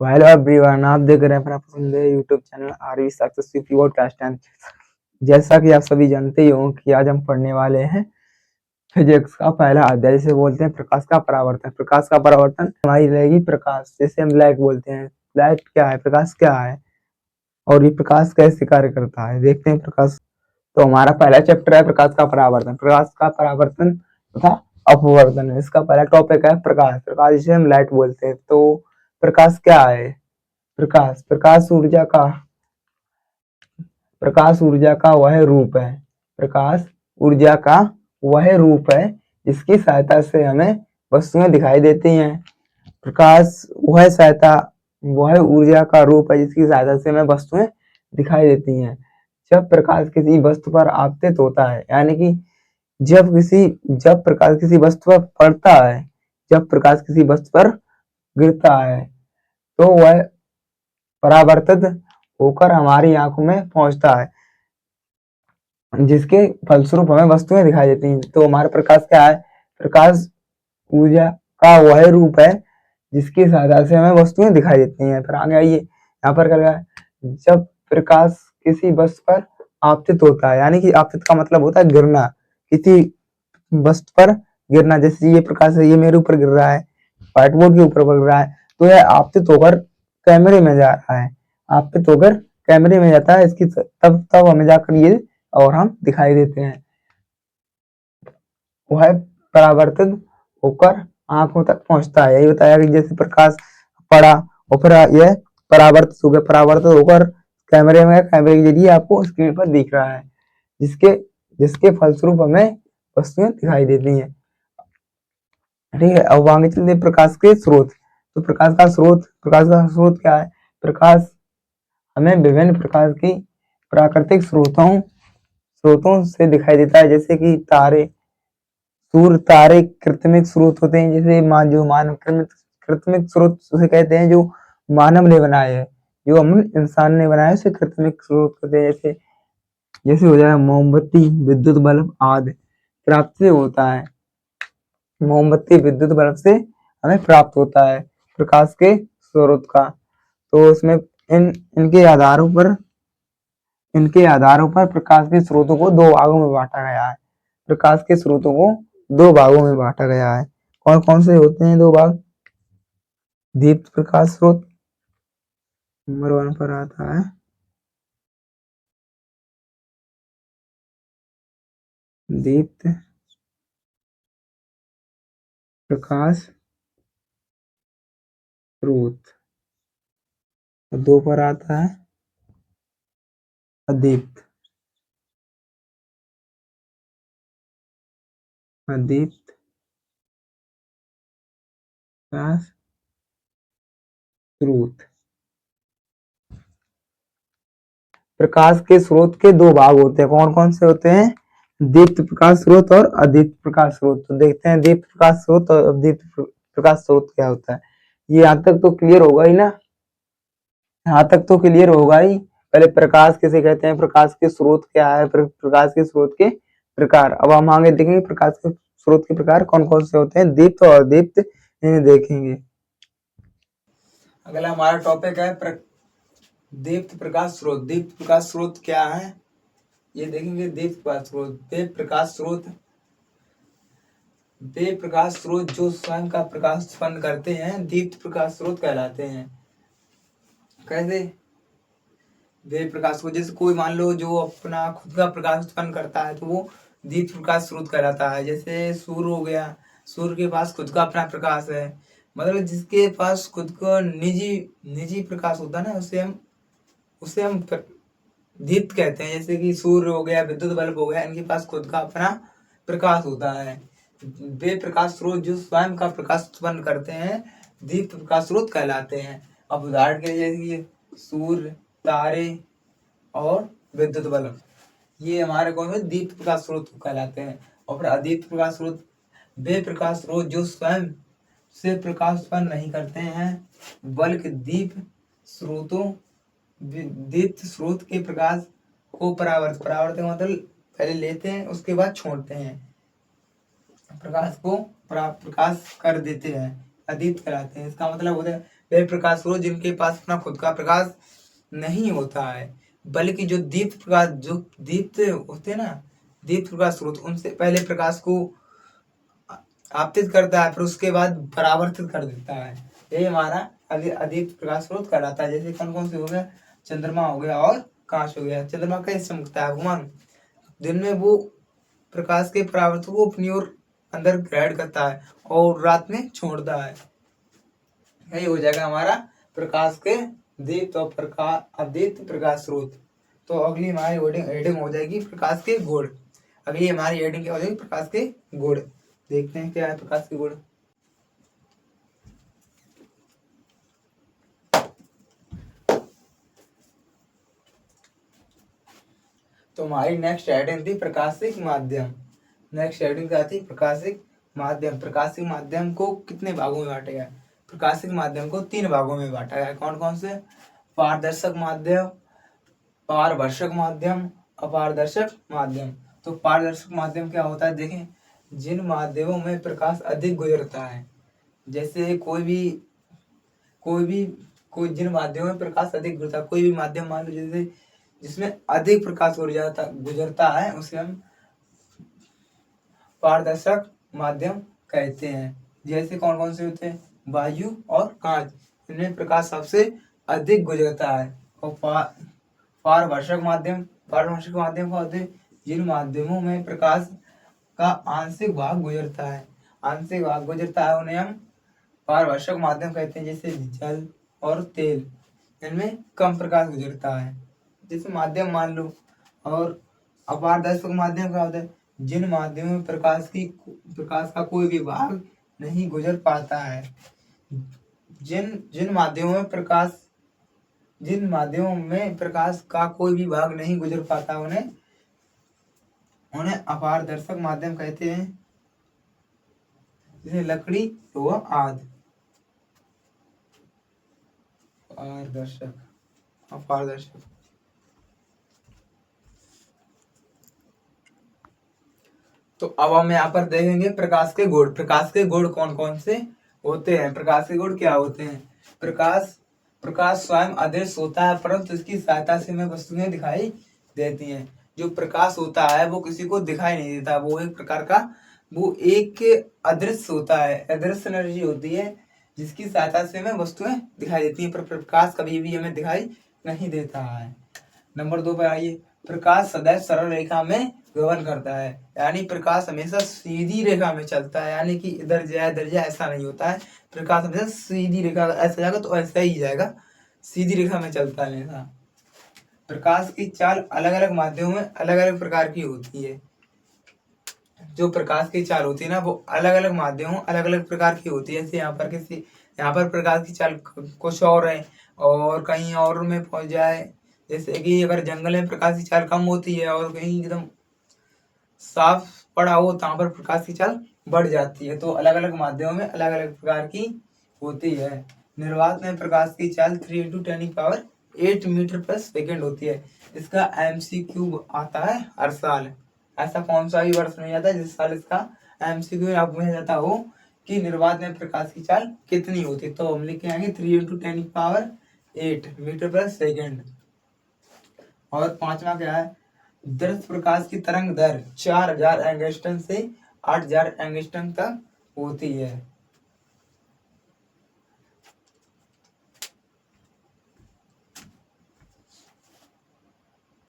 Hello everyone, आप देख रहे हैं अपना पसंदीदा YouTube channel R V successful podcast and जैसा कि आप सभी जानते ही हो कि आज हम पढ़ने वाले हैं फिजिक्स का पहला अध्याय, जिसे बोलते हैं प्रकाश का परावर्तन। प्रकाश का परावर्तन हमारी रहेगी प्रकाश, जैसे हम लाइट बोलते हैं। लाइट क्या है, प्रकाश क्या है और ये प्रकाश कैसे कार्य करता है, देखते हैं प्रकाश। तो हमारा पहला चैप्टर है प्रकाश का परावर्तन। प्रकाश का परावर्तन तथा अपवर्तन, इसका पहला टॉपिक है प्रकाश। प्रकाश जिसे हम लाइट बोलते हैं। तो प्रकाश क्या है? प्रकाश प्रकाश ऊर्जा का वह रूप है। प्रकाश ऊर्जा का वह रूप है जिसकी सहायता से हमें वस्तुएं दिखाई देती हैं। प्रकाश वह ऊर्जा का रूप है जिसकी सहायता से हमें वस्तुएं दिखाई देती हैं। जब प्रकाश किसी वस्तु पर आपतित होता है, यानी कि जब प्रकाश किसी वस्तु पर पड़ता है, जब प्रकाश किसी वस्तु पर गिरता है, तो वह परावर्तित होकर हमारी आंखों में पहुंचता है, जिसके फलस्वरूप हमें वस्तुएं दिखाई देती हैं। तो हमारा प्रकाश क्या है? प्रकाश ऊर्जा का वह रूप है जिसकी सहायता से हमें वस्तुएं दिखाई देती हैं। फिर आगे आइए, यहाँ पर क्या है? जब प्रकाश किसी वस्तु पर आपतित होता है, यानी कि आपतित का मतलब होता है गिरना, किसी वस्तु पर गिरना। जैसे ये प्रकाश है, ये मेरे ऊपर गिर रहा है, व्हाइट बोर्ड के ऊपर गिर रहा है, तो यह आपतित होकर कैमरे में जा रहा है, आपतित होकर कैमरे में जाता है। इसकी तब हमें जाकर ये और हम दिखाई देते हैं। वह परावर्तित होकर आंखों तक पहुंचता है। यही बताया कि जैसे प्रकाश पड़ा और फिर यह परावर्तित होकर कैमरे के जरिए आपको स्क्रीन पर दिख रहा है, जिसके जिसके फलस्वरूप हमें वस्तुएं दिखाई देती हैं। ठीक है, अब आगे चलते हैं प्रकाश के स्रोत। तो प्रकाश का स्रोत क्या है? प्रकाश हमें विभिन्न प्रकार की प्राकृतिक स्रोतों से दिखाई देता है, जैसे कि सूर्य, तारे कृत्रिम स्रोत होते हैं। जैसे जो मानव कृत्रिम स्रोत उसे कहते हैं जो मानव ने बनाए है, जो हम इंसान ने बनाए उसे कृत्रिम स्रोत कहते हैं। जैसे हो जाए मोमबत्ती, विद्युत बल्ब आदि प्राप्त से होता है। मोमबत्ती विद्युत बल्ब से हमें प्राप्त होता है प्रकाश के स्रोत का। तो इसमें इनके आधारों पर प्रकाश के स्रोतों को दो भागों में बांटा गया है। प्रकाश के स्रोतों को दो भागों में बांटा गया है। कौन कौन से होते हैं दो भाग? दीप्त प्रकाश स्रोत नंबर 1 पर आता है। दीप्त प्रकाश स्रोत। 2 पर आता है अदीप्त अदीप्त प्रकाश स्रोत। प्रकाश के स्रोत के दो भाग होते हैं। कौन कौन से होते हैं? दीप्त प्रकाश स्रोत और अदीप्त प्रकाश स्रोत। तो देखते हैं दीप्त प्रकाश स्रोत और अदीप्त प्रकाश स्रोत क्या होता है। ये यहाँ तक तो क्लियर होगा ही ना? यहाँ तक तो क्लियर होगा ही। पहले प्रकाश किसे कहते हैं, प्रकाश के स्रोत क्या है, प्रकाश के स्रोत के प्रकार। अब हम आगे देखेंगे प्रकाश के स्रोत के प्रकार कौन कौन से होते हैं, दीप्त और अदीप्त, इन्हें देखेंगे। अगला हमारा टॉपिक है दीप्त प्रकाश स्रोत। दीप्त प्रकाश स्रोत क्या है ये देखेंगे। दीप्त प्रकाश स्रोत वे प्रकाश स्रोत जो स्वयं का प्रकाश उत्पन्न करते हैं दीप्त प्रकाश स्रोत कहलाते हैं। कैसे? वे प्रकाश स्रोत, जैसे कोई मान लो जो अपना खुद का प्रकाश उत्पन्न करता है तो वो दीप्त प्रकाश स्रोत कहलाता है। जैसे सूर्य हो गया, सूर्य के पास खुद का अपना प्रकाश है, मतलब जिसके पास खुद का निजी प्रकाश होता है ना, उसे हम दीप्त कहते हैं। जैसे कि सूर्य हो गया, विद्युत बल्ब हो गया, इनके पास खुद का अपना प्रकाश होता है। वे प्रकाश स्रोत जो स्वयं का प्रकाश उत्पन्न करते हैं दीप्त प्रकाश स्रोत कहलाते हैं। अब उदाहरण के लिए जैसे सूर्य, तारे और विद्युत बल्ब, ये हमारे कौन से दीप्त प्रकाश स्रोत कहलाते हैं। और फिर अदीप्त प्रकाश स्रोत वे प्रकाश स्रोत जो स्वयं से प्रकाश उत्पन्न नहीं करते हैं, बल्कि दीप्त स्रोत के प्रकाश को परावर्तित मतलब पहले लेते हैं उसके बाद छोड़ते हैं, प्रकाश को प्रकाश कर देते हैं, अदीप्त कहलाते हैं। इसका मतलब होता है वे प्रकाश स्रोत जिनके पास अपना खुद का प्रकाश नहीं होता है, बल्कि जो दीप्त होते हैं ना, दीप्त प्रकाश स्रोत, उनसे पहले प्रकाश को आपतित करता है, फिर उसके बाद परावर्तित कर देता है। यही हमारा अदीप्त प्रकाश स्रोत कहलाता है। जैसे कौन कौन से हो गया, चंद्रमा हो गया और कांच हो गया। चंद्रमा कैसे चमकता है भगवान, दिन में वो प्रकाश के परावर्तन को अपनी ओर अंदर ग्रहण करता है और रात में छोड़ता है। यही हो जाएगा हमारा प्रकाश के दीप्त और अदीप्त प्रकाश स्रोत। तो अगली हमारी हेडिंग हो जाएगी प्रकाश के गुण। अगली हमारी हेडिंग क्या हो जाएगी, प्रकाश के गुण। देखते हैं क्या है प्रकाश के गुण। तो हमारी नेक्स्ट हेडिंग थी प्रकाशिक माध्यम। नेक्स्ट हेडिंग क्या थी, प्रकाशिक माध्यम। प्रकाशिक माध्यम को कितने भागों में बांटा गया है, प्रकाशिक माध्यम को 3 भागों में बांटा गया है। कौन कौन से, पारदर्शक माध्यम, पारभाषक माध्यम, अपारदर्शक माध्यम। तो पारदर्शक माध्यम क्या होता है, देखें, जिन माध्यमों में प्रकाश अधिक गुजरता है, जैसे कोई जिन माध्यमों में प्रकाश अधिक गुजरता है, कोई भी माध्यम मान लो जैसे जिसमें अधिक प्रकाश गुजरता है, उसे हम पारदर्शक माध्यम कहते हैं। जैसे कौन कौन से होते हैं, वायु और कांच, इनमें प्रकाश सबसे अधिक गुजरता है। और पारभाषक माध्यम का होते हैं जिन माध्यमों में प्रकाश का आंशिक भाग गुजरता है, उन्हें हम पारभाषक माध्यम कहते हैं। जैसे जल और तेल, इनमें कम प्रकाश गुजरता है, जैसे माध्यम मान लो। और अपारदर्शक माध्यम क्या होता है, जिन माध्यमों में प्रकाश का कोई भी भाग नहीं गुजर पाता है। जिन माध्यमों में प्रकाश का कोई भी भाग नहीं गुजर पाता, उन्हें अपारदर्शक माध्यम कहते हैं। जैसे लकड़ी, लोहा आदि। अपारदर्शक। तो अब हम यहाँ पर देखेंगे प्रकाश के गुण। प्रकाश के गुण कौन कौन से होते हैं, प्रकाश के गुण क्या होते हैं। प्रकाश स्वयं अदृश्य होता है, परंतु इसकी सहायता से हमें वस्तुएं दिखाई देती हैं। जो प्रकाश होता है वो किसी को दिखाई नहीं देता, वो एक प्रकार का अदृश्य होता है, अदृश्य एनर्जी होती है, जिसकी सहायता से हमें वस्तुएं दिखाई देती हैं, पर प्रकाश कभी भी हमें दिखाई नहीं देता है। नंबर 2 पर आइए, प्रकाश सदैव सरल रेखा में गमन करता है, यानी प्रकाश हमेशा सीधी रेखा में चलता है, यानी कि इधर जाए ऐसा नहीं होता है। प्रकाश हमेशा सीधी रेखा, ऐसा जाएगा तो ऐसा ही जाएगा, सीधी रेखा में चलता है हमेशा। प्रकाश की चाल अलग अलग माध्यमों में अलग अलग प्रकार की होती है। जो प्रकाश की चाल होती है ना, वो अलग अलग माध्यमों अलग अलग प्रकार की होती है। जैसे यहाँ पर प्रकाश की चाल कुछ और है और कहीं और में पहुंच जाए। जैसे कि अगर जंगल में प्रकाश की चाल कम होती है और कहीं एकदम साफ पड़ा हो तो वहां पर प्रकाश की चाल बढ़ जाती है। तो अलग अलग माध्यमों में अलग अलग प्रकार की होती है। निर्वात में प्रकाश की चाल 3 × 10⁸ मीटर पर सेकेंड होती है। इसका MCQ आता है हर साल। ऐसा कौन सा भी वर्ष नहीं आता जिस साल इसका MCQ आपको मिल जाता हो कि निर्वात में प्रकाश की चाल कितनी होती है। तो हम लिख के आएंगे 3 × 10⁸ मीटर पर सेकेंड। और 5वां क्या है, दृश्य प्रकाश की तरंग दर 4000 एंगस्ट्रम से 8000 एंगस्ट्रम तक होती है।